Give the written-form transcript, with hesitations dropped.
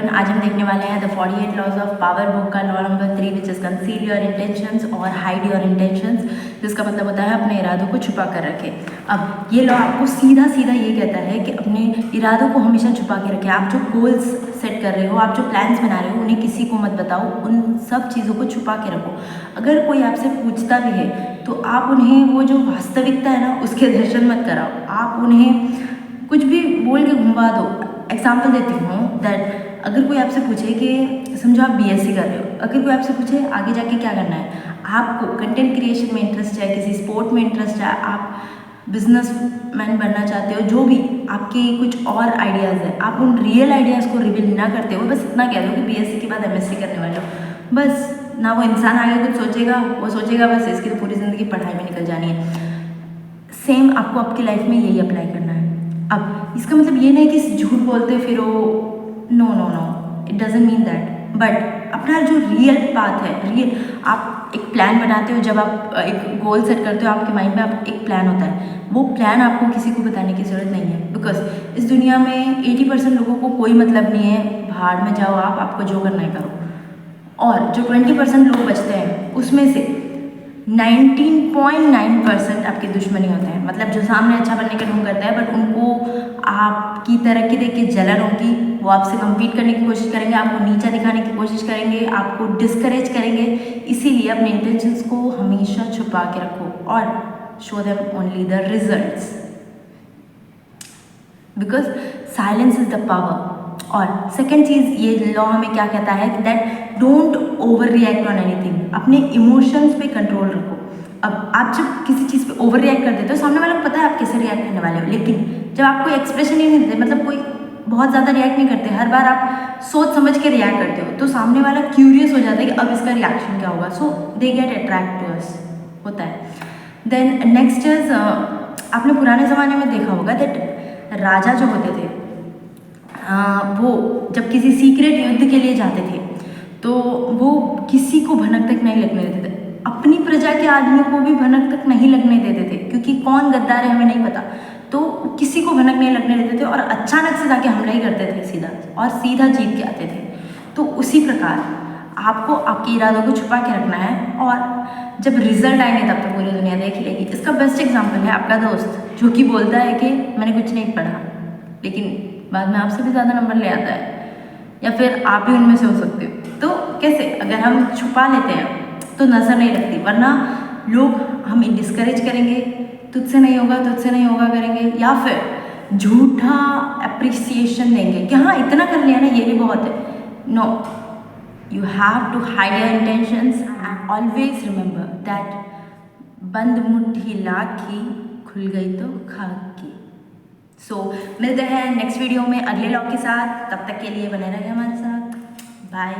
Everyone, आज हम देखने वाले हैं the 48 laws of power book का law number 3 which is conceal your intentions और हाइड योर इंटेंशंस, जिसका मतलब होता है अपने इरादों को छुपा कर रखें। अब ये लॉ आपको सीधा सीधा ये कहता है कि अपने इरादों को हमेशा छुपा के रखें। आप जो गोल्स सेट कर रहे हो, आप जो प्लान्स बना रहे हो, उन्हें किसी को मत बताओ, उन सब चीज़ों को छुपा के रखो। अगर कोई आपसे पूछता भी है तो आप उन्हें वो जो वास्तविकता है ना उसके दर्शन मत कराओ। आप उन्हें कुछ भी बोल के घुमा दो। एग्जाम्पल देती हूँ दैट अगर कोई आपसे पूछे कि समझो आप बीएससी कर रहे हो, अगर कोई आपसे पूछे आगे जाके क्या करना है, आपको कंटेंट क्रिएशन में इंटरेस्ट है, किसी स्पोर्ट में इंटरेस्ट है, आप बिजनेसमैन बनना चाहते हो, जो भी आपके कुछ और आइडियाज़ है, आप उन रियल आइडियाज़ को रिवील ना करते हो, बस इतना कह दो कि बीएससी के बाद एमएससी करने वाले हो। बस ना वो इंसान आगे कुछ सोचेगा, वो सोचेगा बस इसकी तो पूरी ज़िंदगी पढ़ाई में निकल जानी है। सेम आपको आपकी लाइफ में यही अप्लाई करना है। अब इसका मतलब ये नहीं कि झूठ बोलते फिरो, no no no, it doesn't mean that. But अपना जो रियल पाथ है, रियल आप एक प्लान बनाते हो, जब आप एक गोल सेट करते हो, आपके माइंड में आप एक प्लान होता है, वो प्लान आपको किसी को बताने की ज़रूरत नहीं है। बिकॉज इस दुनिया में 80% लोगों को कोई मतलब नहीं है, भाड़ में जाओ आप, आपको जो करना है करो। और जो 20% लोग बचते हैं उसमें से 19.9% आपके दुश्मनी होते हैं। मतलब जो सामने अच्छा बनने के ढूंढ करता है, बट उनको आपकी तरक्की देख के जलन होगी, वो आपसे कम्पीट करने की कोशिश करेंगे, आपको नीचा दिखाने की कोशिश करेंगे, आपको डिस्करेज करेंगे। इसीलिए अपने इंटेंशंस को हमेशा छुपा के रखो और show them only the results, because silence is the power. और सेकेंड चीज़, ये लॉ हमें क्या कहता है कि that don't over react on anything. अपने इमोशंस पे कंट्रोल रखो। अब आप जब किसी चीज़ पे ओवर रिएक्ट कर देते हो, सामने वाले को पता है आप कैसे रिएक्ट करने वाले हो, लेकिन जब आप कोई एक्सप्रेशन ही नहीं देते, मतलब कोई बहुत ज़्यादा रिएक्ट नहीं करते, हर बार आप सोच समझ के रिएक्ट करते हो, तो सामने वाला क्यूरियस हो जाता है कि अब इसका रिएक्शन क्या होगा। So they get attract to us, होता है। देन नेक्स्ट इज, आपने पुराने ज़माने में देखा होगा दैट राजा जो होते थे, वो जब किसी सीक्रेट युद्ध के लिए जाते थे तो वो किसी को भनक तक नहीं लगने देते थे। अपनी प्रजा के आदमी को भी भनक तक नहीं लगने देते थे, क्योंकि कौन गद्दार है हमें नहीं पता, तो किसी को भनक नहीं लगने देते थे और अचानक से जाके हमला ही करते थे सीधा, और सीधा जीत के आते थे। तो उसी प्रकार आपको आपके इरादों को छुपा के रखना है, और जब रिजल्ट आएंगे तब तो पूरी दुनिया देख लेगी। इसका बेस्ट एग्जाम्पल है आपका दोस्त, जो कि बोलता है कि मैंने कुछ नहीं पढ़ा, लेकिन बाद में आपसे भी ज़्यादा नंबर ले आता है, या फिर आप ही उनमें से हो सकते हो। तो कैसे, अगर हम छुपा लेते हैं तो नज़र नहीं लगती, वरना लोग हमें डिस्करेज करेंगे, तुझसे नहीं होगा, तुझसे नहीं होगा करेंगे, या फिर झूठा अप्रिसिएशन देंगे कि हाँ इतना कर लिया ना, ये भी बहुत है। No, you have to hide your intentions and always remember that बंद मुट्ठी लाख की, खुल गई तो खाक की। सो मिलते हैं नेक्स्ट वीडियो में अगले लॉग के साथ। तब तक के लिए बने रहिए हमारे साथ। बाय।